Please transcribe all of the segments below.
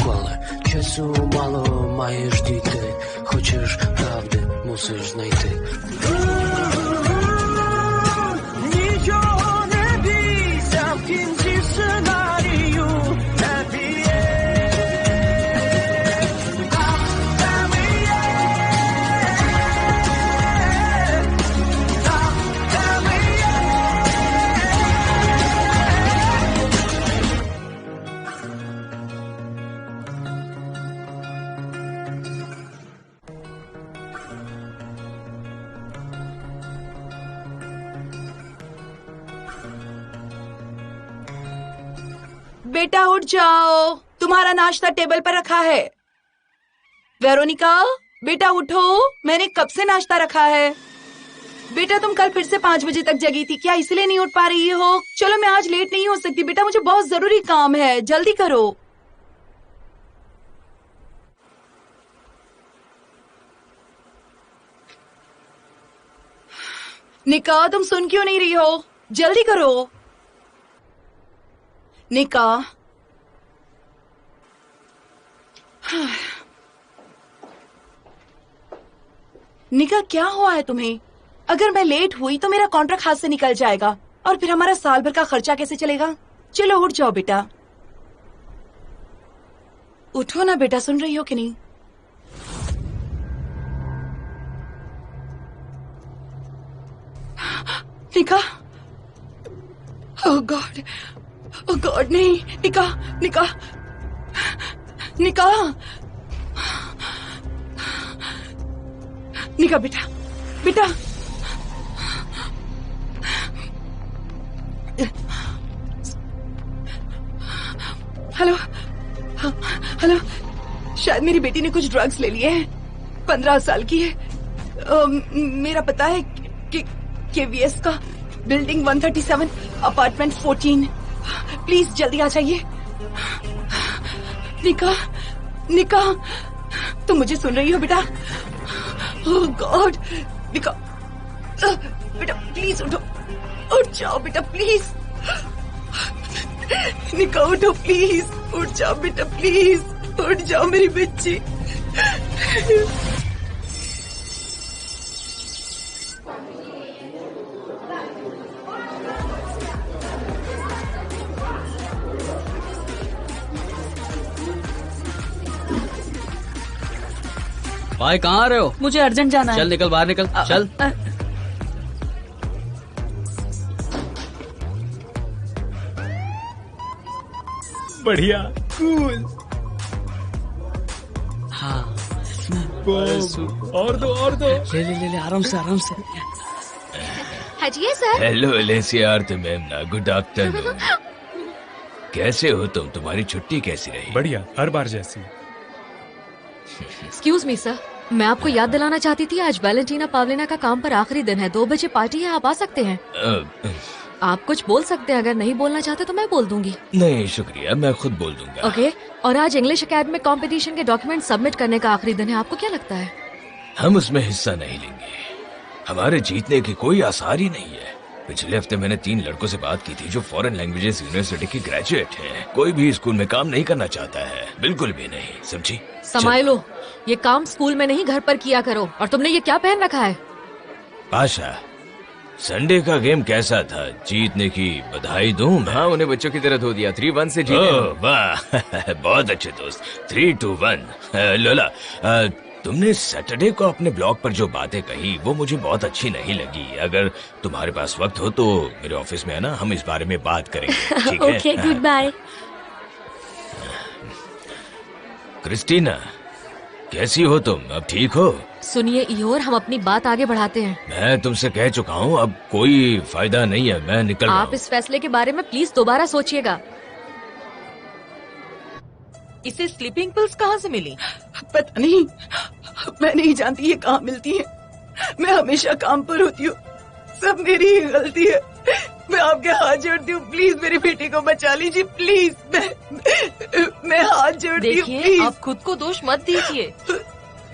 ухвали. Часу мало, маєш дійти. Хочеш правди, мусиш знайти. Нічого не бійся, в кінці сценарію happy end. Там і є. Там і є. बेटा उठ जाओ, तुम्हारा नाश्ता टेबल पर रखा है। वेरोनिका, बेटा उठो, मैंने कब से नाश्ता रखा है। बेटा तुम कल फिर से 5 बजे तक जगी थी, क्या इसलिए नहीं उठ पा रही हो? चलो मैं आज लेट नहीं हो सकती बेटा, मुझे बहुत जरूरी काम है, जल्दी करो। निका, तुम सुन क्यों नहीं रही हो? जल्दी करो निका। निका, क्या हुआ है तुम्हें? अगर मैं लेट हुई तो मेरा कॉन्ट्रैक्ट हाथ से निकल जाएगा और फिर हमारा साल भर का खर्चा कैसे चलेगा? चलो उठ जाओ बेटा, उठो ना बेटा, सुन रही हो कि नहीं? निका, ओह गॉड, ओह गॉड, नहीं, निका, निका, निका, निका बेटा, बेटा, हेलो, हेलो, शायद मेरी बेटी ने कुछ ड्रग्स ले लिए हैं। 15 साल की है। मेरा पता है कि KVS का बिल्डिंग 137 अपार्टमेंट 14। प्लीज जल्दी आ जाइए। निका, निका, तुम मुझे सुन रही हो बेटा? ओह गॉड, निका, बेटा प्लीज उठो, उठ जाओ बेटा प्लीज। निका उठो प्लीज, उठ जाओ बेटा प्लीज, उठ जाओ मेरी बच्ची। भाई कहाँ आ रहे हो? मुझे अर्जेंट जाना है। चल निकल बाहर निकल, चल। बढ़िया, कूल। हाँ, और दो, और दो। ले ले ले ले, आराम से आराम से। हजिए sir. Hello Alessia ma'am, good afternoon. कैसे हो तुम? तुम्हारी छुट्टी कैसी रही? बढ़िया, हर बार जैसी। एक्सक्यूज मी सर, मैं आपको याद दिलाना चाहती थी आज वैलेंटीना पावलिना का काम पर आखिरी दिन है। 2 बजे पार्टी है, आप आ सकते हैं। आप कुछ बोल सकते हैं, अगर नहीं बोलना चाहते तो मैं बोल दूंगी। नहीं शुक्रिया, मैं खुद बोल दूंगा। ओके। और आज इंग्लिश एकेडमिक कंपटीशन के डॉक्यूमेंट सबमिट करने का आखिरी दिन है, आपको क्या लगता है? हम उसमें हिस्सा नहीं लेंगे, हमारे जीतने के कोई आसार ही नहीं है। पिछले हफ्ते मैंने 3 लड़कों से बात की थी जो फॉरेन लैंग्वेजेस यूनिवर्सिटी के ग्रेजुएट हैं। कोई भी स्कूल में काम नहीं करना चाहता है, बिल्कुल भी नहीं, समझी? संभालो, ये काम स्कूल में नहीं घर पर किया करो। और तुमने ये क्या पहन रखा है? पाशा, संडे का गेम कैसा था? जीतने की बधाई दूं? हाँ, उन्हें बच्चों की तरह धो दिया। 3-1 से जीते। वाह बहुत अच्छे दोस्त। 3-1। लोला, तुमने सैटरडे को अपने ब्लॉग पर जो बातें कही वो मुझे बहुत अच्छी नहीं लगी। अगर तुम्हारे पास वक्त हो तो मेरे ऑफिस में है ना, हम इस बारे में बात करेंगे, ठीक है? Okay, good bye. क्रिस्टीना, कैसी हो तुम? अब ठीक हो? सुनिए ईयोर, हम अपनी बात आगे बढ़ाते हैं। मैं तुमसे कह चुका हूँ, अब कोई फायदा नहीं है, मैं निकल रहा हूँ। आप इस फैसले के बारे में प्लीज दोबारा सोचिएगा। इसे स्लीपिंग पिल्स कहाँ से मिली? पता नहीं, मैं नहीं जानती ये कहाँ मिलती है। मैं हमेशा काम पर होती हूँ, सब मेरी ही गलती है। मैं आपके हाथ जोड़ती हूँ, प्लीज मेरी बेटी को बचा लीजिए, प्लीज। मैं हाथ जोड़ती हूँ, देखिए, आप खुद को दोष मत दीजिए।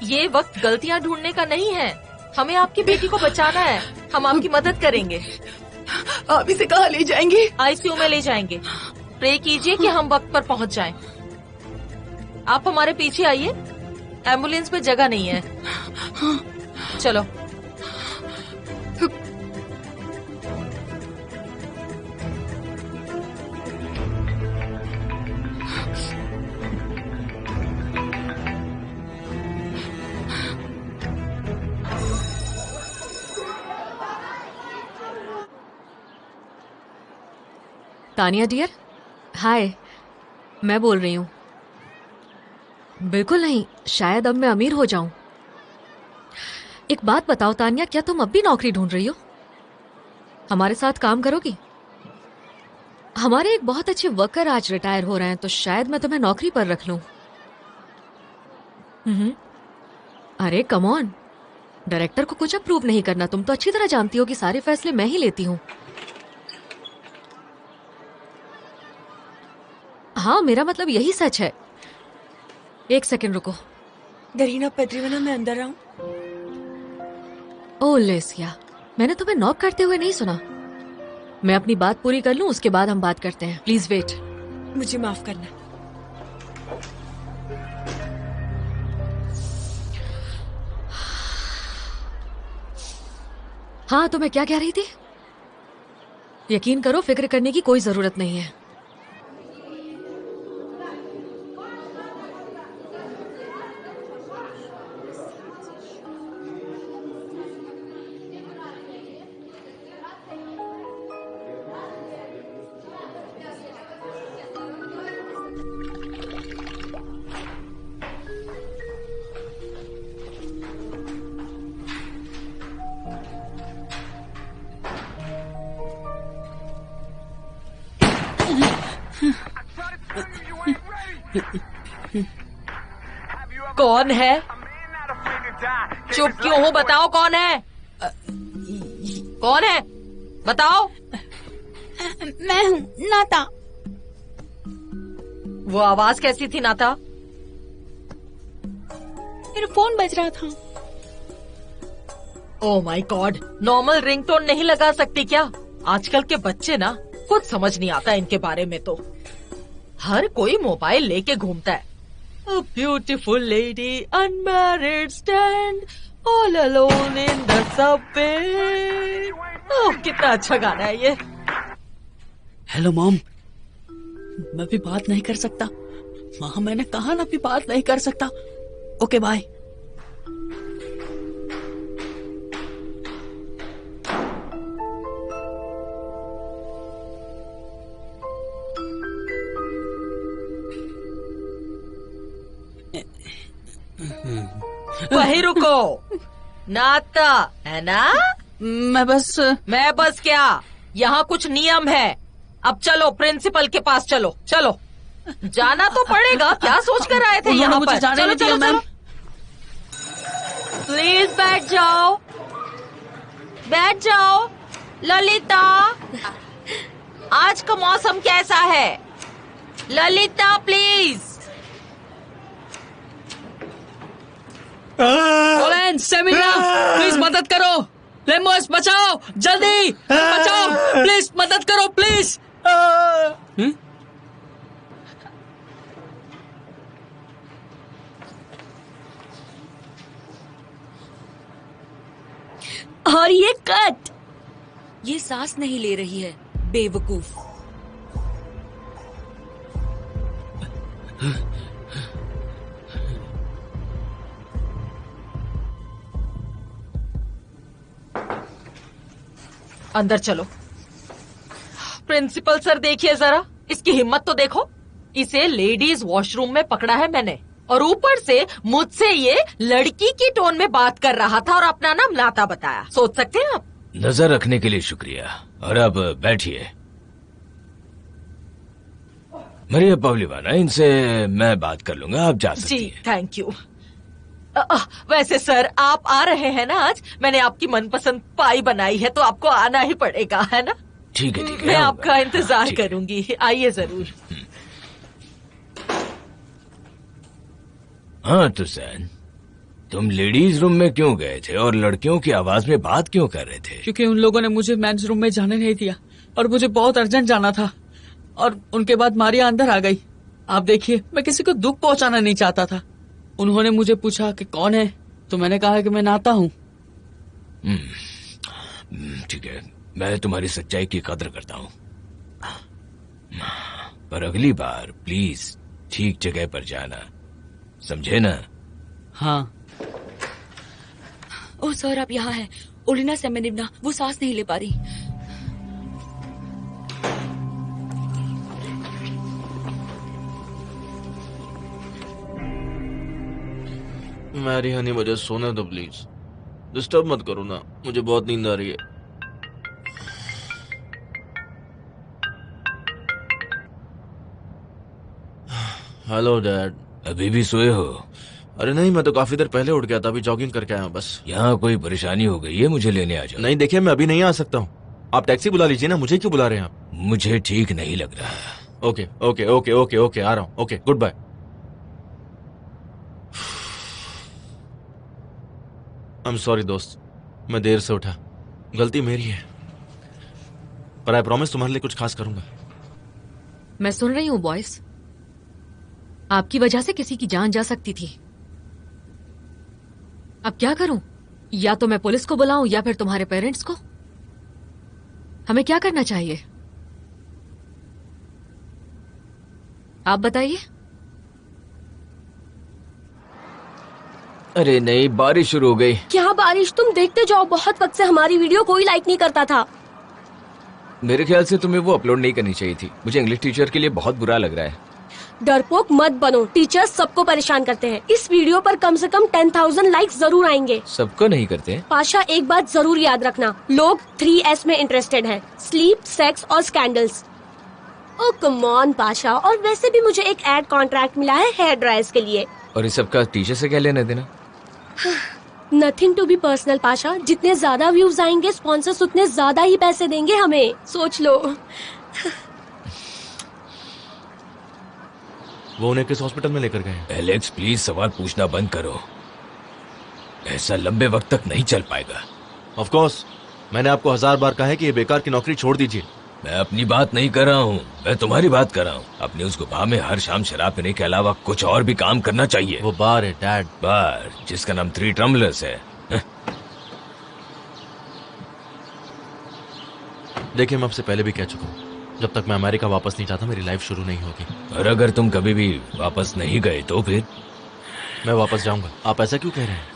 ये वक्त गलतियाँ ढूंढने का नहीं है, हमें आपकी बेटी को बचाना है। हम आपकी मदद करेंगे। आप इसे कहाँ ले जाएंगे? ICU में ले जाएंगे। प्रे कीजिए कि हम वक्त पर पहुँच जाएं। आप हमारे पीछे आइए, एम्बुलेंस में जगह नहीं है। चलो। तानिया डियर, हाय, मैं बोल रही हूँ। बिल्कुल नहीं, शायद अब मैं अमीर हो जाऊं। एक बात बताओ तानिया, क्या तुम अब भी नौकरी ढूंढ रही हो? हमारे साथ काम करोगी? हमारे एक बहुत अच्छे वर्कर आज रिटायर हो रहे हैं, तो शायद मैं तुम्हें नौकरी पर रख लूं। अरे कम ऑन, डायरेक्टर को कुछ अप्रूव नहीं करना। तुम तो अच्छी तरह जानती हो कि सारे फैसले मैं ही लेती हूँ। हाँ, मेरा मतलब यही सच है। एक सेकंड रुको। गरीना पेट्रीवना, मैं अंदर आऊं? ओह लेसिया, मैंने तुम्हें नॉक करते हुए नहीं सुना। मैं अपनी बात पूरी कर लूं, उसके बाद हम बात करते हैं। Please wait. मुझे माफ करना। हाँ, तो मैं क्या कह रही थी? यकीन करो, फिक्र करने की कोई जरूरत नहीं है। कौन है? चुप क्यों हो? बताओ कौन है? कौन है? बताओ। मैं हूँ नाता। वो आवाज कैसी थी नाता? मेरा फोन बज रहा था। Oh my God, normal ringtone नहीं लगा सकती क्या? आजकल के बच्चे ना, कुछ समझ नहीं आता इनके बारे में। तो हर कोई मोबाइल लेके घूमता है। A beautiful lady, unmarried, stand all alone in the subway. ओह, कितना अच्छा गाना है ये। हेलो मॉम, मैं भी बात नहीं कर सकता। माँ, मैंने कहा ना भी बात नहीं कर सकता। Okay bye. वही रुको। नाता है ना? मैं बस क्या, यहाँ कुछ नियम है। अब चलो, प्रिंसिपल के पास चलो। चलो, जाना तो पड़ेगा। क्या सोच कर आए थे यहाँ पर? चलो चलो चलो। प्लीज बैठ जाओ, बैठ जाओ। ललिता, आज का मौसम कैसा है? ललिता प्लीज। ओलेन, सेमिना, प्लीज मदद करो। लेमोस, बचाओ, जल्दी बचाओ, प्लीज मदद करो, प्लीज। और ये कट, ये सांस नहीं ले रही है, बेवकूफ। अंदर चलो। प्रिंसिपल सर, देखिए जरा, इसकी हिम्मत तो देखो। इसे लेडीज वॉशरूम में पकड़ा है मैंने, और ऊपर से मुझसे ये लड़की की टोन में बात कर रहा था और अपना नाम नाता बताया। सोच सकते हैं आप? नजर रखने के लिए शुक्रिया। और अब बैठिए। मरिया पवलीवाना, इनसे मैं बात कर लूंगा, आप जा सकती जी, हैं। Thank you. वैसे सर, आप आ रहे हैं ना आज? मैंने आपकी मनपसंद पाई बनाई है, तो आपको आना ही पड़ेगा, है ना? ठीक है, ठीक है। मैं आपका इंतजार ठीक है। करूंगी। आइए जरूर। हाँ तुसैन, तुम लेडीज रूम में क्यों गए थे और लड़कियों की आवाज में बात क्यों कर रहे थे? क्योंकि उन लोगों ने मुझे मेंस रूम में जाने नहीं दिया और मुझे बहुत अर्जेंट जाना था, और उनके बाद मारिया अंदर आ गई। आप देखिए, मैं किसी को दुख पहुंचाना नहीं चाहता था। उन्होंने मुझे पूछा कि कौन है, तो मैंने कहा कि मैं नाता हूँ। ठीक है, मैं तुम्हारी सच्चाई की कदर करता हूँ, पर अगली बार प्लीज ठीक जगह पर जाना, समझे ना? हाँ। ओह सर, आप यहाँ हैं। ओलिना सेमेनिवना, वो सांस नहीं ले पा रही। मैरी हनी, मुझे सोने दो प्लीज। डिस्टर्ब मत करो ना, मुझे बहुत नींद आ रही है। Hello dad. अभी भी सोए हो? अरे नहीं, मैं तो काफी देर पहले उठ गया था, अभी जॉगिंग करके आया हूँ बस। यहाँ कोई परेशानी हो गई है? मुझे लेने आ जाओ। नहीं देखिए, मैं अभी नहीं आ सकता हूँ, आप टैक्सी बुला लीजिए ना, मुझे क्यों बुला रहे हैं आप? मुझे ठीक नहीं लग रहा। Okay okay okay okay okay, आ रहा हूँ। Okay, good bye. I am sorry दोस्त, मैं देर से उठा, गलती मेरी है, पर आई प्रॉमिस तुम्हारे लिए कुछ खास करूंगा। मैं सुन रही हूँ बॉयस, आपकी वजह से किसी की जान जा सकती थी। अब क्या करूं? या तो मैं पुलिस को बुलाऊं या फिर तुम्हारे पेरेंट्स को। हमें क्या करना चाहिए, आप बताइए। अरे नहीं, बारिश शुरू हो गई। क्या बारिश? तुम देखते जाओ, बहुत वक्त से हमारी वीडियो कोई लाइक नहीं करता था। मेरे ख्याल से तुम्हें वो अपलोड नहीं करनी चाहिए थी। मुझे इंग्लिश टीचर के लिए बहुत बुरा लग रहा है। डरपोक मत बनो, टीचर्स सबको परेशान करते हैं। इस वीडियो पर कम से कम 10,000 लाइक्स जरूर आएंगे। सबको नहीं करते। पाशा, एक बात जरूर याद रखना, लोग 3S में इंटरेस्टेड हैं, स्लीप, सेक्स और scandals. Oh come on Pasha, और वैसे भी मुझे एक एड कॉन्ट्रैक्ट मिला है हेयर ड्रायर्स के लिए। और इस सबका टीचर से क्या लेना देना? Nothing to be personal Pasha, जितने ज्यादा व्यूज आएंगे स्पॉन्सर्स उतने ज्यादा ही पैसे देंगे हमें, सोच लो। वो उन्हें किस हॉस्पिटल में लेकर गए? एलेक्स प्लीज सवाल पूछना बंद करो, ऐसा लंबे वक्त तक नहीं चल पाएगा। ऑफ कोर्स, मैंने आपको 1000 बार कहा है कि ये बेकार की नौकरी छोड़ दीजिए। मैं अपनी बात नहीं कर रहा हूँ, मैं तुम्हारी बात कर रहा हूँ। अपने उस गुफा में हर शाम शराब पीने के अलावा कुछ और भी काम करना चाहिए। वो बार है डैड, बार जिसका नाम 3 टम्बलर्स है। देखिए, मैं आपसे पहले भी कह चुका हूँ, जब तक मैं अमेरिका वापस नहीं जाता मेरी लाइफ शुरू नहीं होगी। और अगर तुम कभी भी वापस नहीं गए तो फिर? मैं वापस जाऊंगा। आप ऐसा क्यों कह रहे हैं?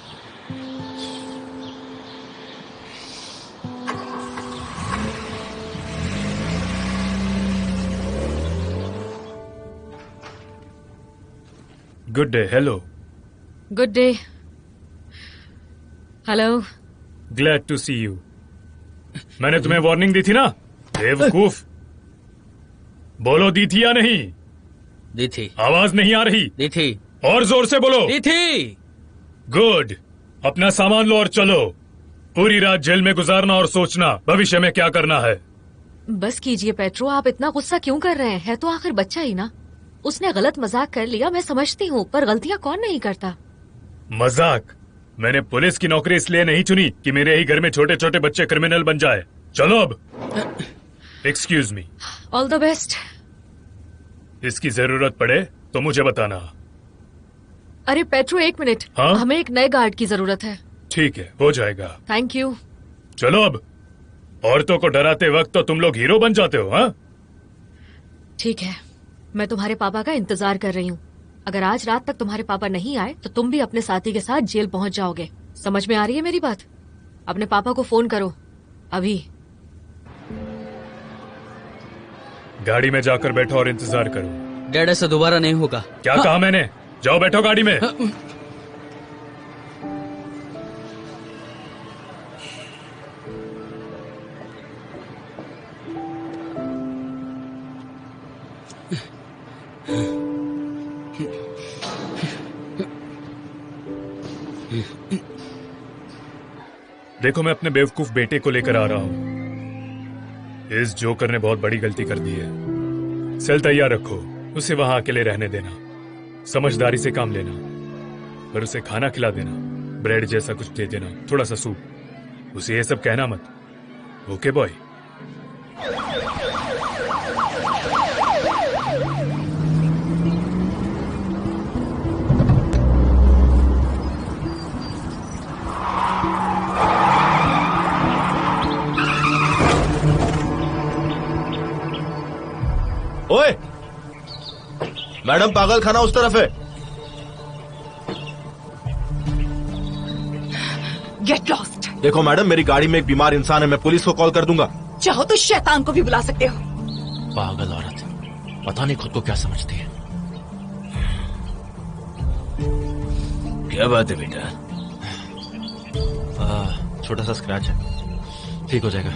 Good day. Hello. Good day. Hello. Glad to see you. मैंने तुम्हें वार्निंग दी थी ना बेवकूफ। बोलो, दी थी या नहीं? दी थी। आवाज नहीं आ रही? दी थी। और जोर से बोलो। दी थी। गुड। अपना सामान लो और चलो। पूरी रात जेल में गुजारना और सोचना भविष्य में क्या करना है। बस कीजिए पेट्रो, आप इतना गुस्सा क्यों कर रहे हैं? है तो आखिर बच्चा ही ना। उसने गलत मजाक कर लिया, मैं समझती हूँ, पर गलतियाँ कौन नहीं करता। मजाक? मैंने पुलिस की नौकरी इसलिए नहीं चुनी कि मेरे ही घर में छोटे छोटे बच्चे क्रिमिनल बन जाए। चलो अब। Excuse me. All the best. इसकी जरूरत पड़े तो मुझे बताना। अरे पेट्रो, एक मिनट। हाँ? हमें एक नए गार्ड की जरूरत है। ठीक है, हो जाएगा। Thank you. चलो अब। औरतों को डराते वक्त तो तुम लोग हीरो बन जाते हो। हाँ, ठीक है, मैं तुम्हारे पापा का इंतजार कर रही हूँ। अगर आज रात तक तुम्हारे पापा नहीं आए तो तुम भी अपने साथी के साथ जेल पहुंच जाओगे। समझ में आ रही है मेरी बात? अपने पापा को फोन करो अभी। गाड़ी में जाकर बैठो और इंतजार करो। डैड, ऐसा दोबारा नहीं होगा। क्या कहा मैंने? जाओ बैठो गाड़ी में। देखो, मैं अपने बेवकूफ बेटे को लेकर आ रहा हूँ। इस जोकर ने बहुत बड़ी गलती कर दी है। सेल तैयार रखो, उसे वहां अकेले रहने देना, समझदारी से काम लेना, पर उसे खाना खिला देना, ब्रेड जैसा कुछ दे देना, थोड़ा सा सूप। उसे ये सब कहना मत। Okay boy? मैडम पागल खाना उस तरफ है। Get lost. देखो मैडम, मेरी गाड़ी में एक बीमार इंसान है, मैं पुलिस को कॉल कर दूंगा। चाहो तो शैतान को भी बुला सकते हो। पागल औरत, पता नहीं खुद को क्या समझती है। क्या बात है बेटा? छोटा सा स्क्रैच है, ठीक हो जाएगा।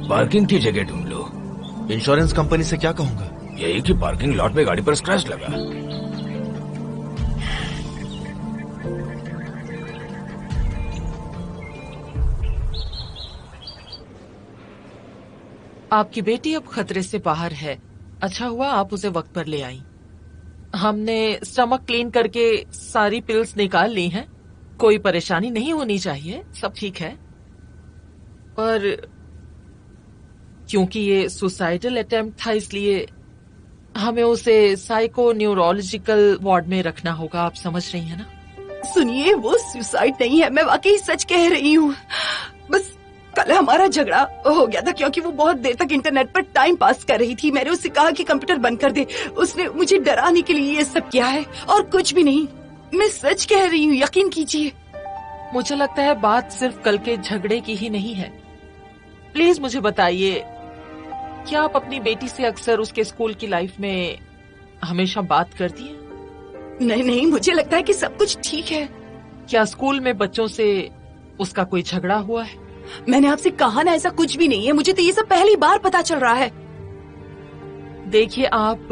पार्किंग की जगह ढूंढ लो। इंश्योरेंस कंपनी से क्या कहूंगा? यही कि पार्किंग लॉट में गाड़ी पर स्क्रैच लगा। आपकी बेटी अब खतरे से बाहर है। अच्छा हुआ आप उसे वक्त पर ले आई। हमने स्टमक क्लीन करके सारी पिल्स निकाल ली हैं। कोई परेशानी नहीं होनी चाहिए, सब ठीक है। पर क्योंकि ये सुसाइडल अटेम्प्ट था, इसलिए हमें उसे साइको न्यूरोलॉजिकल वार्ड में रखना होगा। आप समझ रही हैं ना? सुनिए, वो सुसाइड नहीं है, मैं वाकई सच कह रही हूँ। बस कल हमारा झगड़ा हो गया था क्योंकि वो बहुत देर तक इंटरनेट पर टाइम पास कर रही थी। मैंने उससे कहा कि कंप्यूटर बंद कर दे। उसने मुझे डराने के लिए ये सब किया है और कुछ भी नहीं। मैं सच कह रही हूँ, यकीन कीजिए। मुझे लगता है बात सिर्फ कल के झगड़े की ही नहीं है। प्लीज मुझे बताइए, क्या आप अपनी बेटी से अक्सर उसके स्कूल की लाइफ में हमेशा बात करती हैं? नहीं नहीं, मुझे लगता है कि सब कुछ ठीक है। क्या स्कूल में बच्चों से उसका कोई झगड़ा हुआ है? मैंने आपसे कहा ना, ऐसा कुछ भी नहीं है। मुझे तो ये सब पहली बार पता चल रहा है। देखिए, आप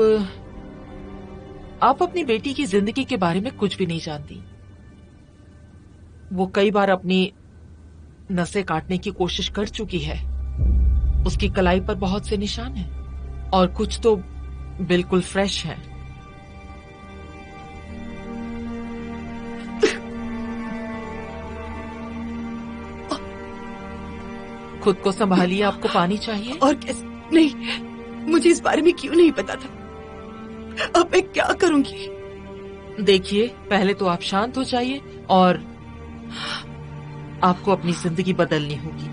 अपनी बेटी की जिंदगी के बारे में कुछ भी नहीं जानती। वो कई बार अपनी नसें काटने की कोशिश कर चुकी है। उसकी कलाई पर बहुत से निशान हैं और कुछ तो बिल्कुल फ्रेश हैं। खुद को संभालिए, आपको पानी चाहिए। और कैसे? नहीं, मुझे इस बारे में क्यों नहीं पता था। अब मैं क्या करूंगी? देखिए, पहले तो आप शांत हो जाइए और आपको अपनी जिंदगी बदलनी होगी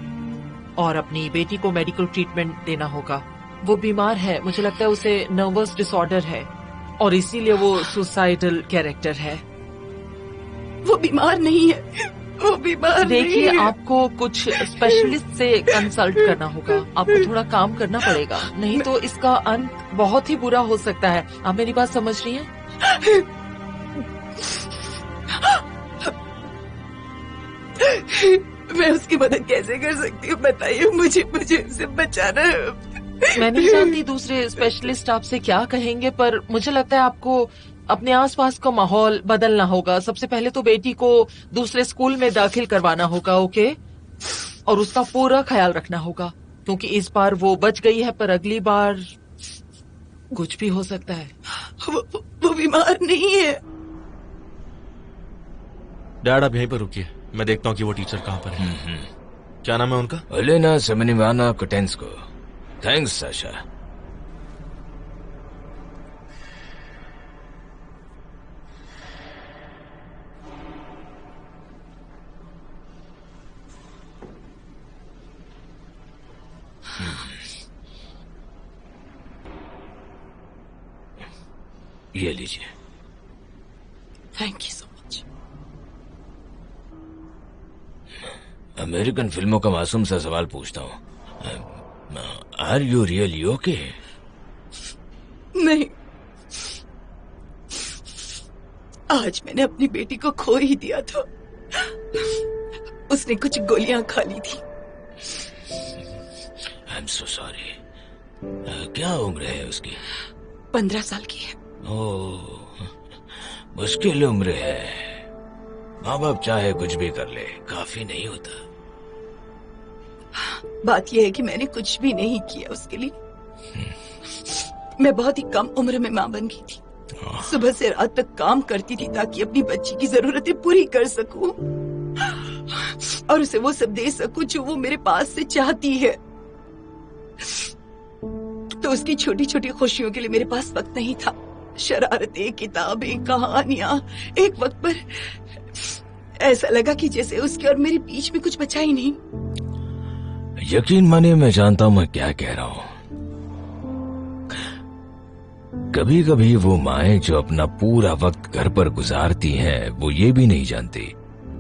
और अपनी बेटी को मेडिकल ट्रीटमेंट देना होगा। वो बीमार है, मुझे लगता है उसे नर्वस डिसऑर्डर है और इसीलिए वो सुसाइडल कैरेक्टर है। वो बीमार नहीं है, वो बीमार नहीं देखिए, है। आपको कुछ स्पेशलिस्ट से कंसल्ट करना होगा। आपको थोड़ा काम करना पड़ेगा, नहीं तो इसका अंत बहुत ही बुरा हो सकता है। आप मेरी बात समझ रही हैं? मैं उसकी मदद कैसे कर सकती हूँ? बताइए मुझे उसे बचाना है। मैं नहीं जानती दूसरे स्पेशलिस्ट आपसे क्या कहेंगे, पर मुझे लगता है आपको अपने आसपास का माहौल बदलना होगा। सबसे पहले तो बेटी को दूसरे स्कूल में दाखिल करवाना होगा, ओके? और उसका पूरा ख्याल रखना होगा क्योंकि इस बार वो बच गई है, पर अगली बार कुछ भी हो सकता है। वो बीमार नहीं है। डैड, आप यहीं पर रुकिए, मैं देखता हूँ कि वो टीचर कहाँ पर है। क्या नाम है उनका? Olena Semenivna Kotensko. Thanks Sasha. ये लीजिए। Thank you so much. American फिल्मों का मासूम सा सवाल पूछता हूँ, आर यू रियली ओके? नहीं, आज मैंने अपनी बेटी को खो ही दिया था। उसने कुछ गोलियां खा ली थी। I am so sorry. क्या उम्र है उसकी? 15 साल की है। ओह, मुश्किल उम्र है। माँ बाप चाहे कुछ भी कर ले, काफी नहीं होता। बात यह है कि मैंने कुछ भी नहीं किया उसके लिए। मैं बहुत ही कम उम्र में माँ बन गई थी। सुबह से रात तक काम करती थी ताकि अपनी बच्ची की जरूरतें पूरी कर सकूं और उसे वो सब दे सकूं जो वो मेरे पास से चाहती है। तो उसकी छोटी छोटी खुशियों के लिए मेरे पास वक्त नहीं था। शरारतें, किताबें, कहानियां। एक वक्त पर ऐसा लगा कि जैसे उसके और मेरे बीच में कुछ बचा ही नहीं। यकीन मानिए, मैं जानता हूँ मैं क्या कह रहा हूँ। कभी कभी वो माएं जो अपना पूरा वक्त घर पर गुजारती हैं, वो ये भी नहीं जानती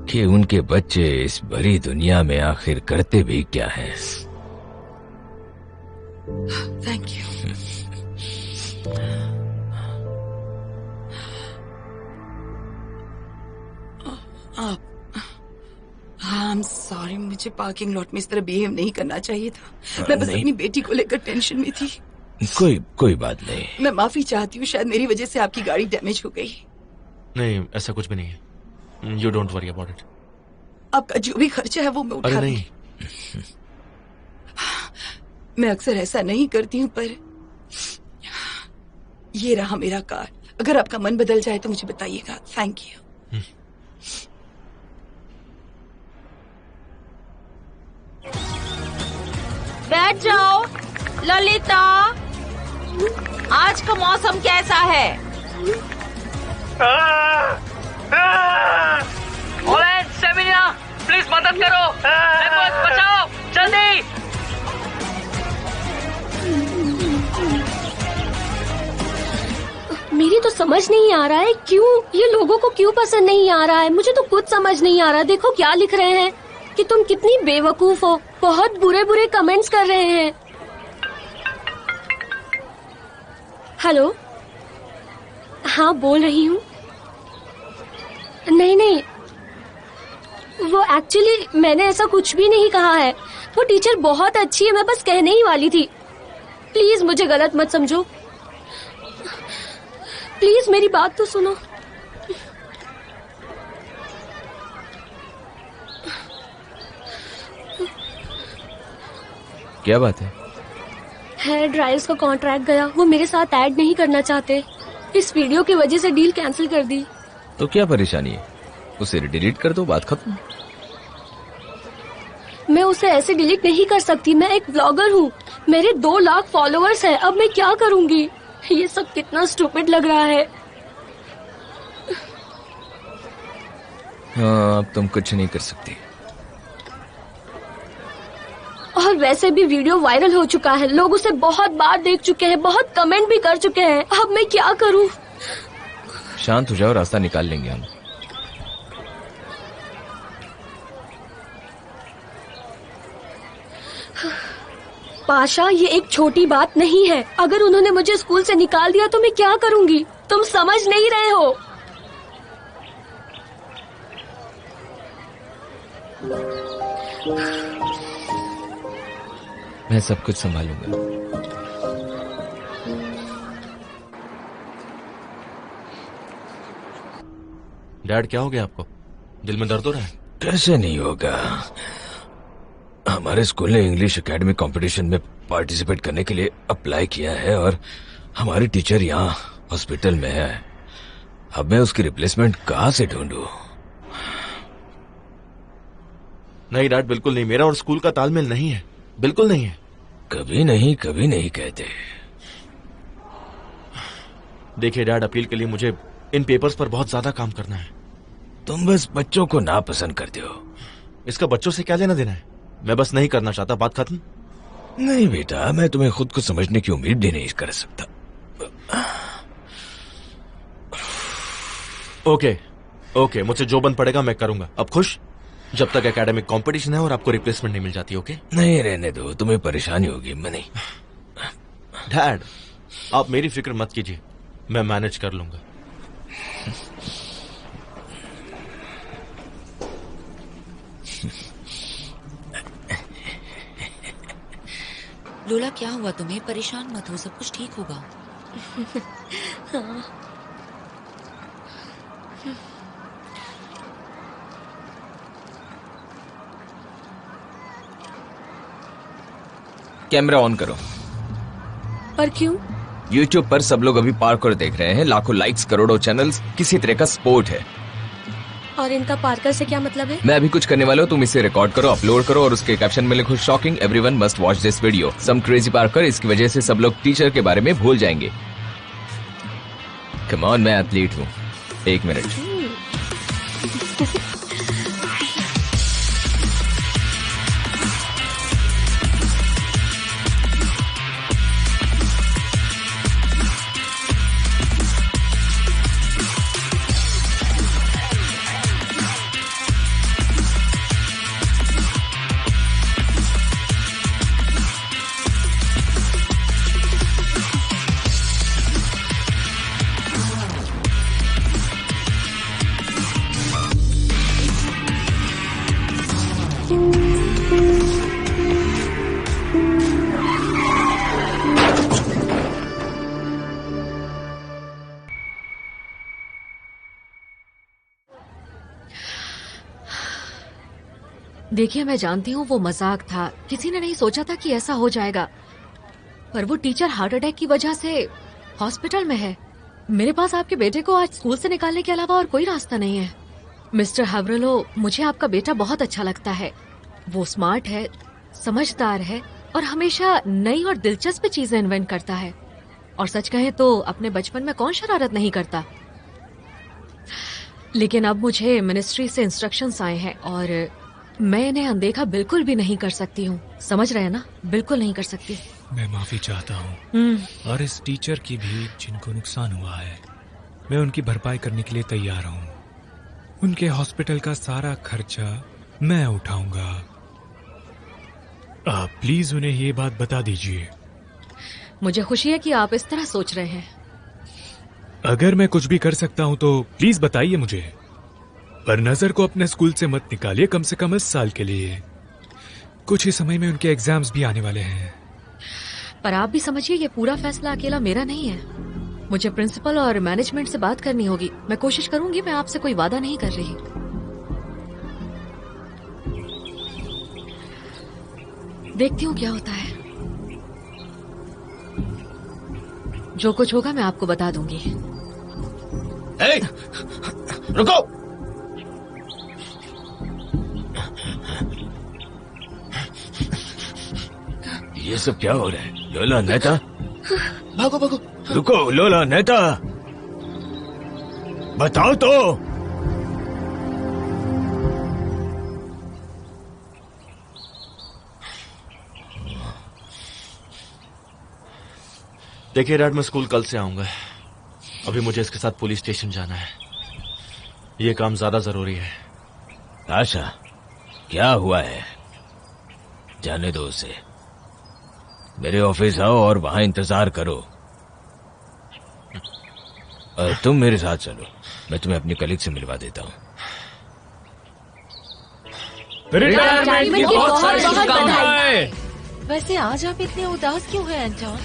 कि उनके बच्चे इस बड़ी दुनिया में आखिर करते भी क्या हैं। Thank you. I am sorry, मुझे पार्किंग लॉट में इस तरह बिहेव नहीं करना चाहिए था। मैं बस नहीं। अपनी बेटी को लेकर टेंशन में थी। कोई बात नहीं। मैं माफी चाहती हूँ, शायद मेरी वजह से आपकी गाड़ी डैमेज हो गई। नहीं, ऐसा कुछ भी नहीं है। You don't worry about it. आपका जो भी खर्चा है वो मैं अरे उठा नहीं, लूंगी। मैं अक्सर ऐसा नहीं करती हूँ, पर ये रहा मेरा कार्ड। अगर आपका मन बदल जाए तो मुझे बताइएगा। Thank you. बैठ जाओ। ललिता, आज का मौसम कैसा है? सेमिना, प्लीज मदद करो। बचाओ जल्दी। मेरी तो समझ नहीं आ रहा है क्यों ये लोगों को क्यों पसंद नहीं आ रहा है। मुझे तो कुछ समझ नहीं आ रहा। देखो क्या लिख रहे हैं कि तुम कितनी बेवकूफ हो। बहुत बुरे बुरे कमेंट्स कर रहे हैं। हेलो, हाँ बोल रही हूँ। नहीं, वो एक्चुअली मैंने ऐसा कुछ भी नहीं कहा है। वो टीचर बहुत अच्छी है, मैं बस कहने ही वाली थी। प्लीज मुझे गलत मत समझो। प्लीज मेरी बात तो सुनो। क्या बात है? हेयर ड्रायर्स का कॉन्ट्रैक्ट गया। वो मेरे साथ ऐड नहीं करना चाहते। इस वीडियो की वजह से डील कैंसिल कर दी। तो क्या परेशानी है? उसे डिलीट कर दो, बात खत्म। मैं उसे ऐसे डिलीट नहीं कर सकती। मैं एक ब्लॉगर हूँ, मेरे 2 लाख फॉलोअर्स हैं। अब मैं क्या करूँगी? ये सब कितना स्टूपिड लग रहा है। हाँ, अब तुम कुछ नहीं कर सकती। और वैसे भी वीडियो वायरल हो चुका है। लोग उसे बहुत बार देख चुके हैं, बहुत कमेंट भी कर चुके हैं। अब मैं क्या करूँ? शांत हो जाओ, रास्ता निकाल लेंगे हम। पाशा, ये एक छोटी बात नहीं है। अगर उन्होंने मुझे स्कूल से निकाल दिया तो मैं क्या करूँगी? तुम समझ नहीं रहे हो। मैं सब कुछ संभालूंगा। डैड क्या हो गया आपको? दिल में दर्द हो रहा है? कैसे नहीं होगा। हमारे स्कूल ने इंग्लिश एकेडमी कंपटीशन में पार्टिसिपेट करने के लिए अप्लाई किया है और हमारी टीचर यहाँ हॉस्पिटल में है। अब मैं उसकी रिप्लेसमेंट कहाँ से ढूंढूं? नहीं डैड, बिल्कुल नहीं। मेरा और स्कूल का तालमेल नहीं है, बिल्कुल नहीं है। कभी नहीं कहते। देखिए डैड, अपील के लिए मुझे इन पेपर्स पर बहुत ज्यादा काम करना है। तुम बस बच्चों को नापसंद करते हो। इसका बच्चों से क्या लेना देना है? मैं बस नहीं करना चाहता, बात खत्म। नहीं बेटा, मैं तुम्हें खुद को समझने की उम्मीद भी नहीं कर सकता। ओके, मुझसे जो बन पड़ेगा मैं करूंगा। अब खुश? जब तक एकेडमिक कंपटीशन है और आपको रिप्लेसमेंट नहीं मिल जाती। ओके? नहीं, रहने दो, तुम्हें परेशानी होगी। मैं नहीं। डैड, आप मेरी फिक्र मत कीजिए, मैं मैनेज कर लूंगा। लोला, क्या हुआ तुम्हें? परेशान मत हो, सब कुछ ठीक होगा। कैमरा ऑन करो। पर क्यों? YouTube पर सब लोग अभी पार्कर देख रहे हैं। लाखों लाइक्स, करोड़ों चैनल्स, किसी तरह का स्पोर्ट है। और इनका पार्कर से क्या मतलब है? मैं अभी कुछ करने वाला हूँ, तुम इसे रिकॉर्ड करो, अपलोड करो और उसके कैप्शन में लिखो shocking, everyone must watch this video, some crazy parkour. इसकी वजह से सब लोग टीचर के बारे में भूल जाएंगे। कम ऑन, मैं एथलीट हूँ। 1 मिनट। देखिए, मैं जानती हूँ वो मजाक था, किसी ने नहीं सोचा था कि ऐसा हो जाएगा, पर वो टीचर हार्ट अटैक की वजह से हॉस्पिटल में है। मेरे पास आपके बेटे को आज स्कूल से निकालने के अलावा और कोई रास्ता नहीं है। मिस्टर हावरेलो, मुझे आपका बेटा बहुत अच्छा लगता है। वो स्मार्ट है, समझदार है और हमेशा नई और दिलचस्प चीजें इन्वेंट करता है। और सच कहें तो अपने बचपन में कौन शरारत नहीं करता। लेकिन अब मुझे मिनिस्ट्री से इंस्ट्रक्शंस आए हैं और मैं इन्हें अनदेखा बिल्कुल भी नहीं कर सकती हूँ। समझ रहे हैं ना? बिल्कुल नहीं कर सकती। मैं माफी चाहता हूँ, और इस टीचर की भी जिनको नुकसान हुआ है। मैं उनकी भरपाई करने के लिए तैयार हूँ। उनके हॉस्पिटल का सारा खर्चा मैं उठाऊंगा। आप प्लीज उन्हें ये बात बता दीजिए। मुझे खुशी है कि आप इस तरह सोच रहे हैं। अगर मैं कुछ भी कर सकता हूँ तो प्लीज बताइए मुझे, पर नजर को अपने स्कूल से मत निकालिए, कम से कम इस साल के लिए। कुछ ही समय में उनके एग्जाम्स भी आने वाले हैं। पर आप भी समझिए, ये पूरा फैसला अकेला मेरा नहीं है। मुझे प्रिंसिपल और मैनेजमेंट से बात करनी होगी। मैं कोशिश करूंगी, मैं आपसे कोई वादा नहीं कर रही। देखती हूँ क्या होता है। जो कुछ होगा मैं आपको बता दूंगी। हे, रुको। ये सब क्या हो रहा है? लोला, नेता, भागो भागो। रुको। लोला, नेता, बताओ तो। देखिए डैड, मैं स्कूल कल से आऊंगा। अभी मुझे इसके साथ पुलिस स्टेशन जाना है। ये काम ज्यादा जरूरी है। आशा, क्या हुआ है? जाने दो उसे। मेरे ऑफिस आओ और वहां इंतजार करो। और तुम मेरे साथ चलो, मैं तुम्हें अपनी कलीग से मिलवा देता हूँ। रिटायरमेंट की बहुत सारी शुभकामनाएं। वैसे आज आप इतने उदास क्यों हैं एंटोन?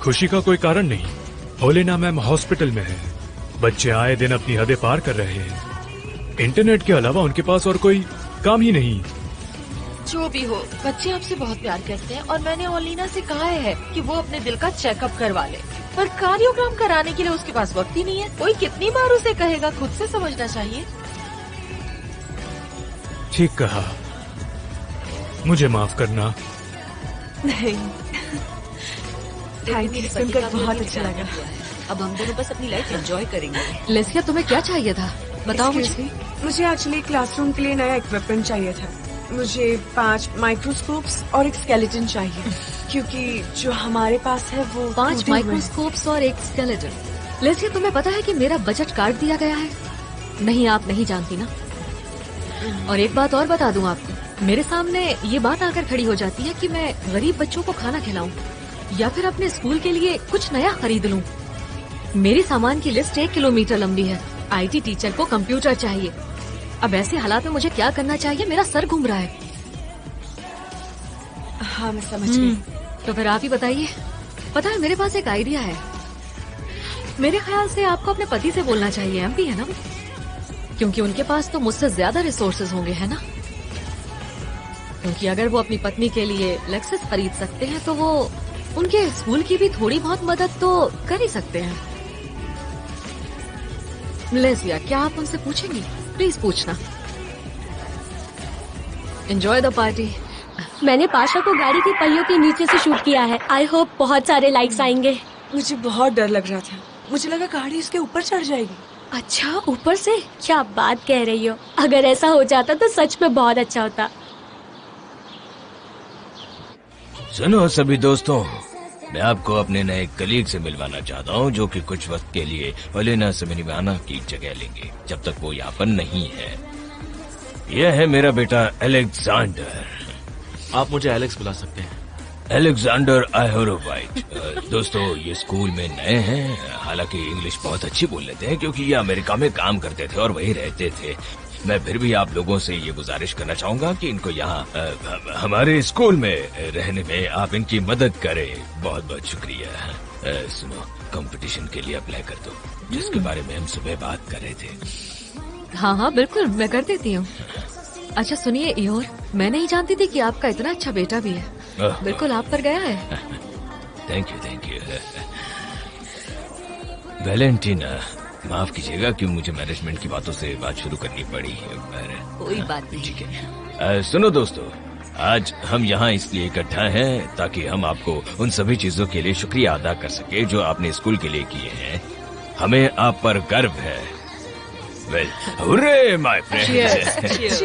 खुशी का कोई कारण नहीं। होलेना मैम हॉस्पिटल में है। बच्चे आए दिन अपनी हदें पार कर रहे हैं। इंटरनेट के अलावा उनके पास और कोई काम ही नहीं। जो भी हो, बच्चे आपसे बहुत प्यार करते हैं और मैंने ओलिना से कहा है कि वो अपने दिल का चेकअप करवा ले, पर कार्डियोग्राम कराने के लिए उसके पास वक्त ही नहीं है। कोई कितनी बार उसे कहेगा, खुद से समझना चाहिए। ठीक कहा, मुझे माफ करना। नहीं, थैंक यू, सुनकर बहुत अच्छा लगा। अब हम दोनों बस अपनी लाइफ एंजॉय करेंगे। लेसिया, तुम्हें क्या चाहिए था? बताओ मुझे। मुझे एक्चुअली क्लासरूम के लिए नया इक्विपमेंट चाहिए था। मुझे 5 माइक्रोस्कोप्स और एक स्केलेटन चाहिए, क्योंकि जो हमारे पास है वो 5 माइक्रोस्कोप्स और एक स्केलेटन। लेसिया, तुम्हें पता है कि मेरा बजट काट दिया गया है? नहीं, आप नहीं जानती ना। और एक बात और बता दूं आपको, मेरे सामने ये बात आकर खड़ी हो जाती है कि मैं गरीब बच्चों को खाना खिलाऊं या फिर अपने स्कूल के लिए कुछ नया खरीद लूं। मेरी सामान की लिस्ट 1 किलोमीटर लंबी है। IT टीचर को कंप्यूटर चाहिए। अब ऐसे हालात में मुझे क्या करना चाहिए? मेरा सर घूम रहा है। हाँ, मैं समझ गई। तो फिर आप ही बताइए। पता है, मेरे पास एक आइडिया है। मेरे ख्याल से आपको अपने पति से बोलना चाहिए, MP है ना, क्योंकि उनके पास तो मुझसे ज्यादा रिसोर्सेज होंगे, है ना? क्योंकि अगर वो अपनी पत्नी के लिए लेक्सस खरीद सकते हैं तो वो उनके स्कूल की भी थोड़ी बहुत मदद तो कर ही सकते हैं। लेसिया, क्या आप उनसे पूछेंगी? प्लीज पूछना। Enjoy the party. मैंने पाशा को गाड़ी के पहियों के नीचे से शूट किया है। आई होप बहुत सारे लाइक्स आएंगे। मुझे बहुत डर लग रहा था। मुझे लगा गाड़ी उसके ऊपर चढ़ जाएगी। अच्छा, ऊपर से? क्या बात कह रही हो? अगर ऐसा हो जाता तो सच में बहुत अच्छा होता। सुनो सभी दोस्तों, मैं आपको अपने नए कलीग से मिलवाना चाहता हूँ, जो कि कुछ वक्त के लिए ओलेना सेमिनिवाना की जगह लेंगे, जब तक वो यहाँ पर नहीं है। यह है मेरा बेटा अलेक्जेंडर। आप मुझे एलेक्स बुला सकते हैं। अलेक्जेंडर आहोरोवाइट। दोस्तों, ये स्कूल में नए हैं, हालांकि इंग्लिश बहुत अच्छी बोल लेते हैं क्योंकि ये अमेरिका में काम करते थे और वहीं रहते थे। मैं फिर भी आप लोगों से ये गुजारिश करना चाहूंगा कि इनको यहाँ हमारे स्कूल में रहने में आप इनकी मदद करें। बहुत बहुत शुक्रिया। सुनो, कंपटीशन के लिए अप्लाई कर दो, जिसके बारे में हम सुबह बात कर रहे थे। हाँ हाँ बिल्कुल, मैं कर देती हूँ। अच्छा सुनिए ईयोर, मैं नहीं जानती थी कि आपका इतना अच्छा बेटा भी है। बिल्कुल आप पर गया है। Thank you. वैलेंटीना, माफ कीजिएगा कि मुझे मैनेजमेंट की बातों से बात शुरू करनी पड़ी। कोई बात नहीं। ठीक है। सुनो दोस्तों, आज हम यहाँ इसलिए इकट्ठा हैं ताकि हम आपको उन सभी चीजों के लिए शुक्रिया अदा कर सके जो आपने स्कूल के लिए किए हैं। हमें आप पर गर्व है। Well, hurray my friends.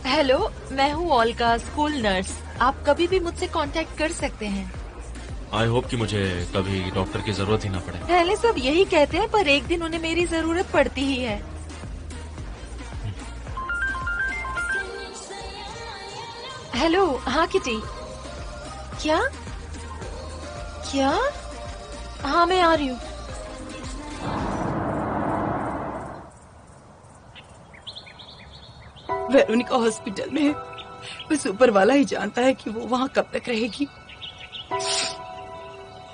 Hello, मैं हूँ ओल्गा, स्कूल नर्स। आप कभी भी मुझसे कांटेक्ट कर सकते हैं। आई होप कि मुझे कभी डॉक्टर की जरूरत ही ना पड़े। पहले सब यही कहते हैं, पर एक दिन उन्हें मेरी जरूरत पड़ती ही है। हेलो, हाँ किटी। क्या? हाँ मैं आ रही हूँ। वेरोनिका हॉस्पिटल में है। बस ऊपर वाला ही जानता है कि वो वहाँ कब तक रहेगी।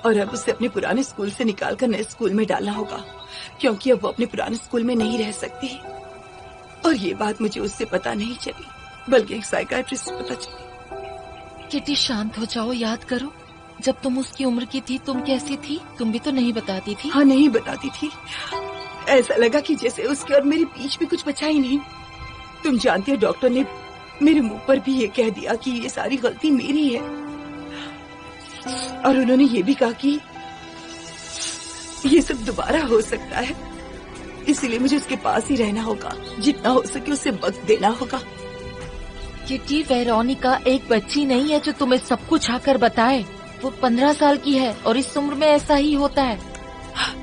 और अब उसे अपने पुराने स्कूल से निकालकर नए स्कूल में डालना होगा, क्योंकि अब वो अपने पुराने स्कूल में नहीं रह सकती। और ये बात मुझे उससे पता नहीं चली, बल्कि एक साइकाइट्रिस्ट से पता चली। किटी शांत हो जाओ, याद करो जब तुम उसकी उम्र की थी तुम कैसी थी। तुम भी तो नहीं बताती थी। हाँ, नहीं बताती थी। ऐसा लगा कि जैसे उसके और मेरे बीच में कुछ बचा ही नहीं। तुम जानती हो, डॉक्टर ने मेरे मुंह पर भी ये कह दिया कि ये सारी गलती मेरी है। और उन्होंने ये भी कहा कि ये सब दोबारा हो सकता है, इसलिए मुझे उसके पास ही रहना होगा। जितना हो सके उसे वक्त देना होगा। किटी, वेरोनिका एक बच्ची नहीं है जो तुम्हें सब कुछ आकर बताए। वो 15 साल की है और इस उम्र में ऐसा ही होता है।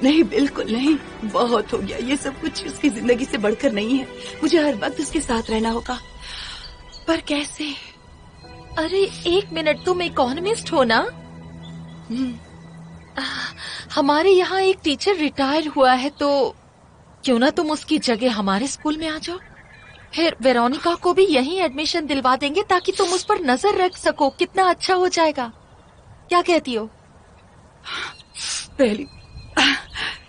नहीं, बिल्कुल नहीं। बहुत हो गया। ये सब कुछ उसकी जिंदगी से बढ़कर नहीं है। मुझे हर वक्त उसके साथ रहना होगा, पर कैसे? अरे एक मिनट, तुम इकोनॉमिस्ट हो ना? हमारे यहाँ एक टीचर रिटायर हुआ है, तो क्यों ना तुम उसकी जगह हमारे स्कूल में आ जाओ। फिर वेरोनिका को भी यहीं एडमिशन दिलवा देंगे ताकि तुम उस पर नजर रख सको। कितना अच्छा हो जाएगा, क्या कहती हो?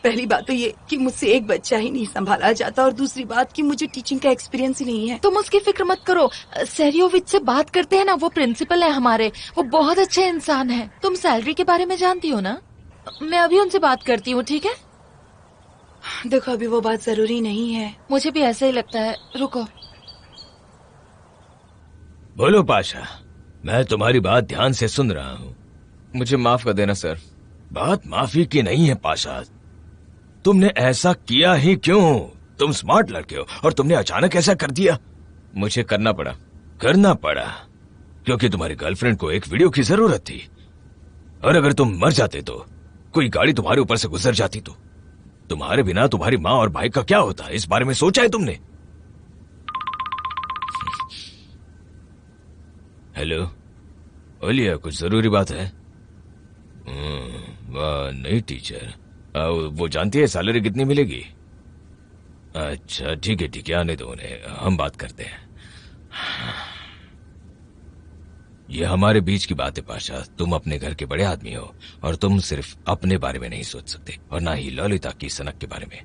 पहली बात तो ये कि मुझसे एक बच्चा ही नहीं संभाला जाता, और दूसरी बात कि मुझे टीचिंग का एक्सपीरियंस ही नहीं है। तुम उसकी फिक्र मत करो। सेरियोविच से बात करते हैं ना, वो प्रिंसिपल है हमारे। वो बहुत अच्छे इंसान है। तुम सैलरी के बारे में जानती हो ना? मैं अभी उनसे बात करती हूँ, ठीक है? देखो, अभी वो बात जरूरी नहीं है। मुझे भी ऐसा ही लगता है। रुको। बोलो पाशा, मैं तुम्हारी बात ध्यान से सुन रहा हूँ। मुझे माफ कर देना सर। बात माफी की नहीं है पाशा, तुमने ऐसा किया ही क्यों? तुम स्मार्ट लड़के हो और तुमने अचानक ऐसा कर दिया। मुझे करना पड़ा क्योंकि तुम्हारी गर्लफ्रेंड को एक वीडियो की जरूरत थी। और अगर तुम मर जाते तो कोई गाड़ी तुम्हारे ऊपर से गुजर जाती तो तुम्हारे बिना तुम्हारी माँ और भाई का क्या होता? इस बारे में सोचा है तुमने? हेलो ओलिया, कुछ जरूरी बात है? नहीं टीचर, वो जानती है सैलरी कितनी मिलेगी? अच्छा ठीक है, आने दो उन्हें, हम बात करते हैं। ये हमारे बीच की बात है पाशा। तुम अपने घर के बड़े आदमी हो और तुम सिर्फ अपने बारे में नहीं सोच सकते, और ना ही ललिता की सनक के बारे में।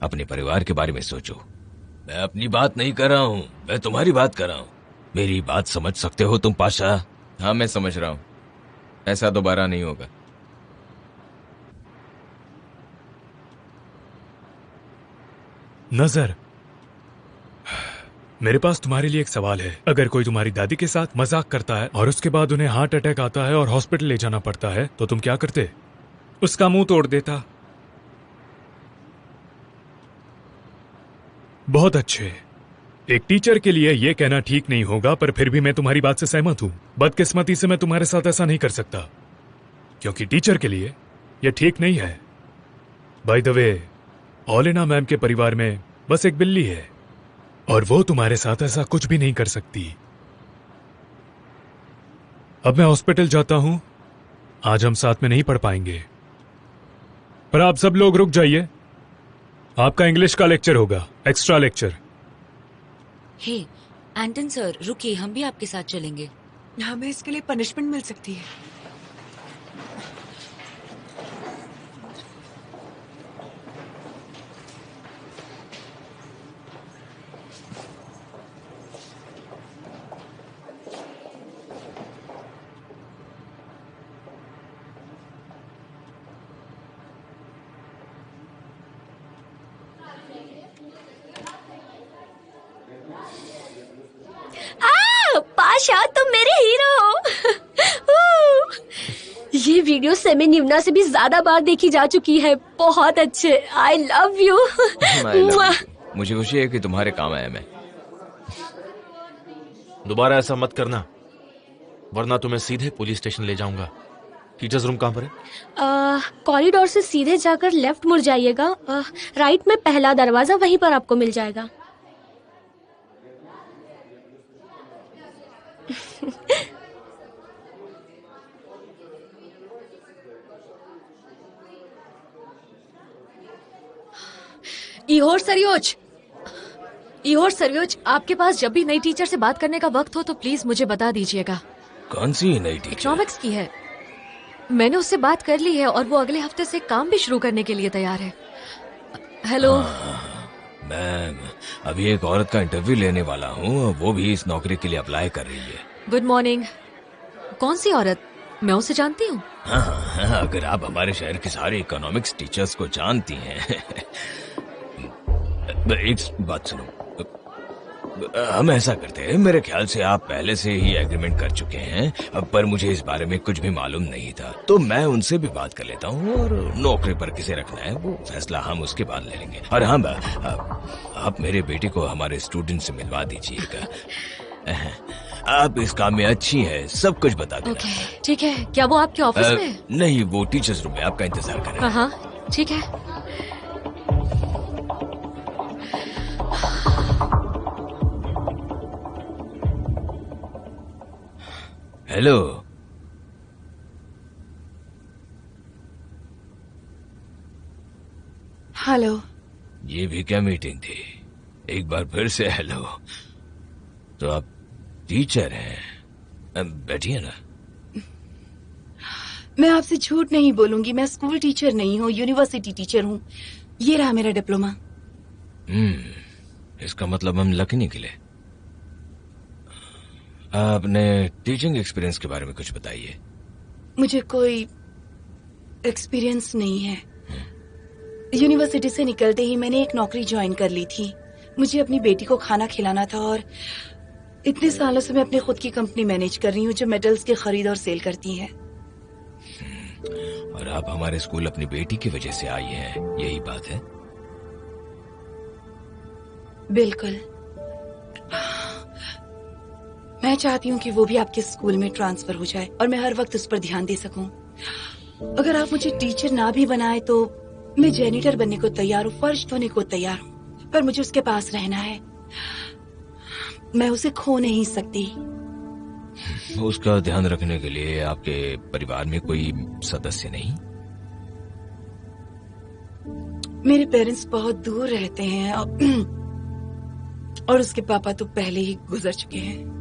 अपने परिवार के बारे में सोचो। मैं अपनी बात नहीं कर रहा हूँ, मैं तुम्हारी बात कर रहा हूँ। मेरी बात समझ सकते हो तुम पाशा? हाँ मैं समझ रहा हूँ, ऐसा दोबारा नहीं होगा। नजर, मेरे पास तुम्हारे लिए एक सवाल है। अगर कोई तुम्हारी दादी के साथ मजाक करता है और उसके बाद उन्हें हार्ट अटैक आता है और हॉस्पिटल ले जाना पड़ता है, तो तुम क्या करते? उसका मुंह तोड़ देता? बहुत अच्छे। एक टीचर के लिए यह कहना ठीक नहीं होगा, पर फिर भी मैं तुम्हारी बात से सहमत हूं। बदकिस्मती से मैं तुम्हारे साथ ऐसा नहीं कर सकता, क्योंकि टीचर के लिए यह ठीक नहीं है। बाय द वे, ओलेना मैम के परिवार में बस एक बिल्ली है और वो तुम्हारे साथ ऐसा कुछ भी नहीं कर सकती। अब मैं हॉस्पिटल जाता हूं, आज हम साथ में नहीं पढ़ पाएंगे। पर आप सब लोग रुक जाइए, आपका इंग्लिश का लेक्चर होगा, एक्स्ट्रा लेक्चर। हे एंटन सर, रुकिए, हम भी आपके साथ चलेंगे। हमें इसके लिए पनिशमेंट मिल सकती है। पाशा तुम मेरे हीरो हो। ये वीडियो सेमी निवना से भी ज्यादा बार देखी जा चुकी है। बहुत अच्छे। I love you. मुझे खुशी है कि तुम्हारे काम आया मैं। दोबारा ऐसा मत करना, वरना तुम्हें सीधे पुलिस स्टेशन ले जाऊंगा। टीचर्स रूम कहाँ पर है? कॉरिडोर से सीधे जाकर लेफ्ट मुड़ जाइएगा। राइट में पहला दरवाजा, वहीं पर आपको मिल जाएगा। इहोर सरयोज, आपके पास जब भी नई टीचर से बात करने का वक्त हो तो प्लीज मुझे बता दीजिएगा। कौन सी नई टीचर? इकोनॉमिक्स की है। मैंने उससे बात कर ली है और वो अगले हफ्ते से काम भी शुरू करने के लिए तैयार है। हेलो मैम, अभी एक औरत का इंटरव्यू लेने वाला हूँ, वो भी इस नौकरी के लिए अप्लाई कर रही है। Good morning. कौन सी औरत? मैं उसे जानती हूँ। हाँ, अगर आप हमारे शहर के सारे इकोनॉमिक्स टीचर्स को जानती हैं। एक बात सुनो, हम ऐसा करते हैं, मेरे ख्याल से आप पहले से ही एग्रीमेंट कर चुके हैं, पर मुझे इस बारे में कुछ भी मालूम नहीं था, तो मैं उनसे भी बात कर लेता हूँ और नौकरी पर किसे रखना है वो फैसला हम उसके बाद ले लेंगे। और हाँ, आप मेरे बेटे को हमारे स्टूडेंट से मिलवा दीजिएगा। आप इस काम में अच्छी हैं, सब कुछ बता देना। ओके, ठीक है। क्या वो आपके ऑफिस में? नहीं, वो टीचर्स रूम में आपका इंतजार कर रहे हैं। हाँ, ठीक है। हेलो। हेलो। ये भी क्या मीटिंग थी? एक बार फिर से हेलो। तो आप टीचर हैं? बैठिए ना। मैं आपसे झूठ नहीं बोलूंगी, मैं स्कूल टीचर नहीं हूँ, यूनिवर्सिटी टीचर हूँ। ये रहा मेरा डिप्लोमा। इसका मतलब हम लकी निकले। आपने टीचिंग एक्सपीरियंस के बारे में कुछ बताइए। मुझे कोई एक्सपीरियंस नहीं है। यूनिवर्सिटी से निकलते ही मैंने एक नौकरी ज्वाइन कर ली थी। मुझे अपनी बेटी को खाना खिलाना था और इतने सालों से मैं अपनी खुद की कंपनी मैनेज कर रही हूँ जो मेटल्स की खरीद और सेल करती है। और आप हमारे स्कूल अपनी बेटी की वजह से आई हैं, यही बात है? बिल्कुल। मैं चाहती हूँ कि वो भी आपके स्कूल में ट्रांसफर हो जाए और मैं हर वक्त उस पर ध्यान दे सकूं। अगर आप मुझे टीचर ना भी बनाए तो मैं जेनिटर बनने को तैयार हूँ, फर्श धोने को तैयार हूँ, पर मुझे उसके पास रहना है। मैं उसे खो नहीं सकती। उसका ध्यान रखने के लिए आपके परिवार में कोई सदस्य नहीं? मेरे पेरेंट्स बहुत दूर रहते हैं और उसके पापा तो पहले ही गुजर चुके हैं।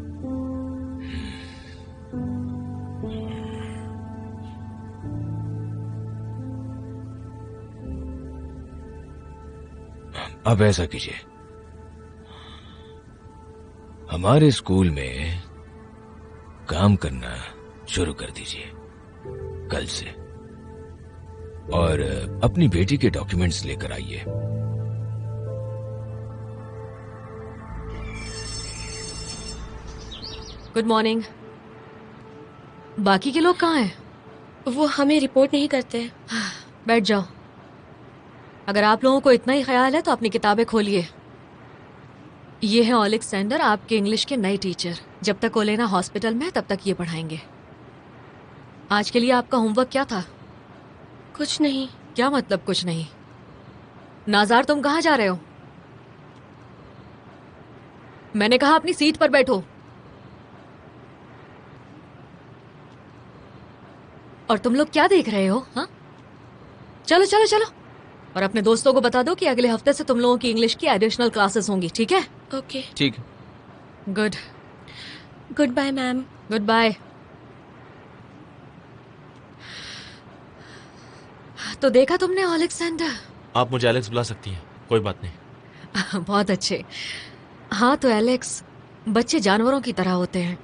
अब ऐसा कीजिए, हमारे स्कूल में काम करना शुरू कर दीजिए कल से, और अपनी बेटी के डॉक्यूमेंट्स लेकर आइए। Good morning. बाकी के लोग कहाँ हैं? वो हमें रिपोर्ट नहीं करते। बैठ जाओ। अगर आप लोगों को इतना ही ख्याल है तो अपनी किताबें खोलिए। ये है ओलेक्सेंडर, आपके इंग्लिश के नए टीचर। जब तक ओलेना हॉस्पिटल में है तब तक ये पढ़ाएंगे। आज के लिए आपका होमवर्क क्या था? कुछ नहीं। क्या मतलब कुछ नहीं? नाजार, तुम कहाँ जा रहे हो? मैंने कहा अपनी सीट पर बैठो। और तुम लोग क्या देख रहे हो? हाँ, चलो चलो चलो। और अपने दोस्तों को बता दो कि अगले हफ्ते से तुम लोगों की इंग्लिश की एडिशनल क्लासेस होंगी, ठीक है? ओके, ठीक। Good. Goodbye ma'am. Goodbye. तो देखा तुमने ओलेक्सेंडर? आप मुझे एलेक्स बुला सकती हैं, कोई बात नहीं। बहुत अच्छे। हाँ तो एलेक्स, बच्चे जानवरों की तरह होते हैं।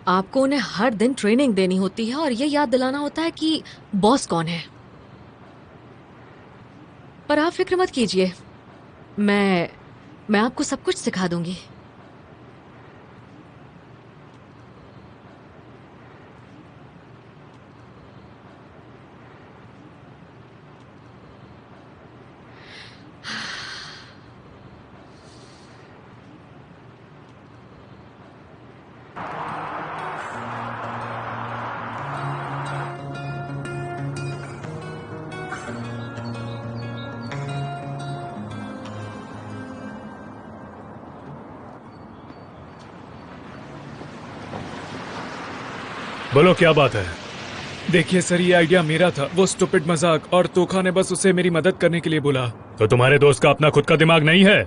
आपको उन्हें हर दिन ट्रेनिंग देनी होती है और ये याद दिलाना होता है कि बॉस कौन है। पर आप फिक्र मत कीजिए, मैं आपको सब कुछ सिखा दूंगी। बोलो क्या बात है? देखिए सर, ये आइडिया मेरा था। वो स्टूपिड मजाक और तोखा ने बस उसे मेरी मदद करने के लिए बोला। तो तुम्हारे दोस्त का अपना खुद का दिमाग नहीं है?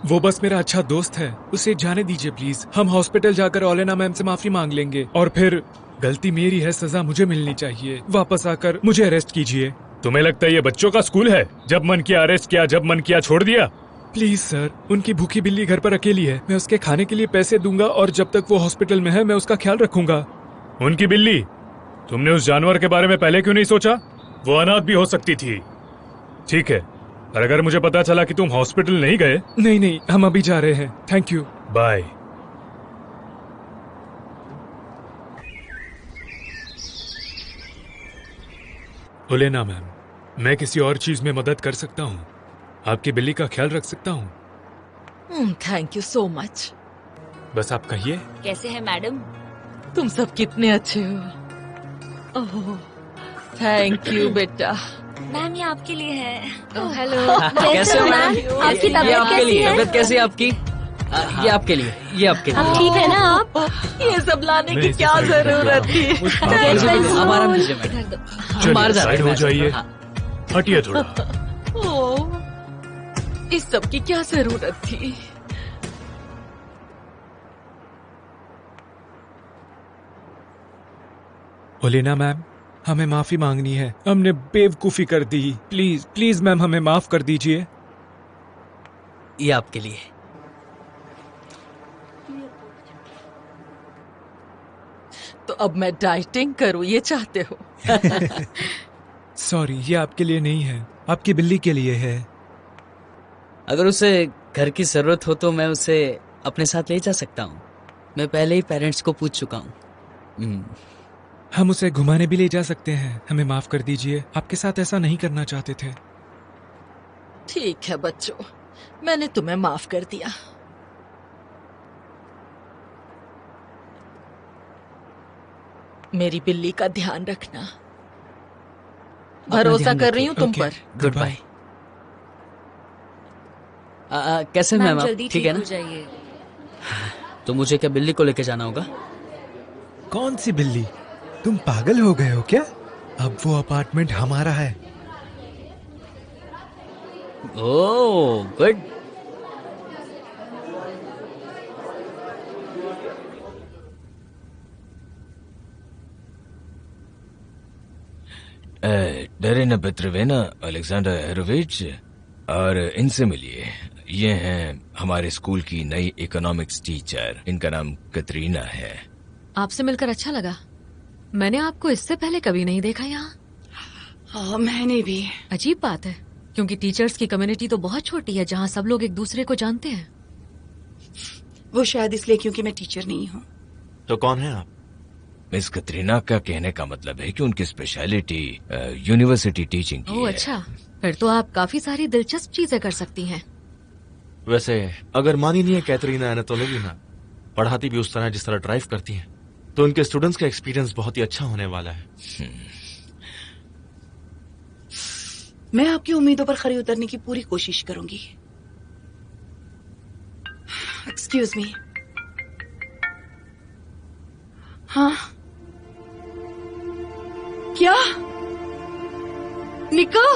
वो बस मेरा अच्छा दोस्त है, उसे जाने दीजिए प्लीज। हम हॉस्पिटल जाकर ओलेना मैम से माफी मांग लेंगे और फिर गलती मेरी है, सजा मुझे मिलनी चाहिए। वापस आकर मुझे अरेस्ट कीजिए। तुम्हें लगता है ये बच्चों का स्कूल है? जब मन किया अरेस्ट किया, जब मन किया छोड़ दिया। प्लीज सर, उनकी भूखी बिल्ली घर पर अकेली है। मैं उसके खाने के लिए पैसे दूंगा और जब तक वो हॉस्पिटल में है मैं उसका ख्याल रखूंगा। उनकी बिल्ली? तुमने उस जानवर के बारे में पहले क्यों नहीं सोचा? वो अनाथ भी हो सकती थी। ठीक है, और अगर मुझे पता चला कि तुम हॉस्पिटल नहीं गए। नहीं, हम अभी जा रहे हैं। Thank you, bye. Olena ma'am, मैं किसी और चीज में मदद कर सकता हूँ? आपकी बिल्ली का ख्याल रख सकता हूँ? Thank you so much. बस आप कहिए। कैसे हैं मैडम? तुम सब कितने अच्छे हो। ओह, थैंक यू बेटा। मैम ये आपके लिए है। हेलो। कैसे हो मैम? आपकी तबीयत कैसी है? तबीयत कैसी है आपकी? ये आपके लिए, ये आपके लिए। आप ठीक है ना आप? ये सब लाने की क्या जरूरत थी? आप आराम कीजिए मैडम। बाहर जा रहे साइड हो जाइए, हटिए थोड़ा। ओह, इस सब की क्या जरूरत थी? ओलेना मैम, हमें माफी मांगनी है। हमने बेवकूफी कर दी। प्लीज प्लीज मैम, हमें माफ कर दीजिए। ये आपके लिए। तो अब मैं डाइटिंग करूं, ये चाहते हो? सॉरी, ये आपके लिए नहीं है, आपकी बिल्ली के लिए है। अगर उसे घर की जरूरत हो तो मैं उसे अपने साथ ले जा सकता हूँ। मैं पहले ही पेरेंट्स को पूछ चुका हूँ। हम उसे घुमाने भी ले जा सकते हैं। हमें माफ कर दीजिए, आपके साथ ऐसा नहीं करना चाहते थे। ठीक है बच्चों, मैंने तुम्हें माफ कर दिया। मेरी बिल्ली का ध्यान रखना। भरोसा कर रही हूँ तुम पर। Good bye. कैसे मैम, आप जल्दी ठीक है हो ना? जाइए। तो मुझे क्या बिल्ली को लेके जाना होगा? कौन सी बिल्ली? तुम पागल हो गए हो क्या? अब वो अपार्टमेंट हमारा है। Oh good. डेरेना पेट्रोवेना, अलेक्जेंडर हेरोविच, और इनसे मिलिए। ये हैं हमारे स्कूल की नई इकोनॉमिक्स टीचर। इनका नाम कतरीना है। आपसे मिलकर अच्छा लगा। मैंने आपको इससे पहले कभी नहीं देखा यहाँ। मैंने भी। अजीब बात है, क्योंकि टीचर्स की कम्युनिटी तो बहुत छोटी है जहाँ सब लोग एक दूसरे को जानते हैं। वो शायद इसलिए क्योंकि मैं टीचर नहीं हूँ। तो कौन है आप? मिस कतरीना का कहने का मतलब है कि उनकी स्पेशलिटी यूनिवर्सिटी टीचिंग की ओह है। अच्छा, फिर तो आप काफी सारी दिलचस्प चीजें कर सकती हैं। वैसे अगर मानी नहीं है कैटरीना एनाटोलोविना पढ़ाती भी उस तरह जिस तरह ड्राइव करती हैं, तो उनके स्टूडेंट्स का एक्सपीरियंस बहुत ही अच्छा होने वाला है। मैं आपकी उम्मीदों पर खरी उतरने की पूरी कोशिश करूंगी। Excuse me. हाँ, क्या? निको?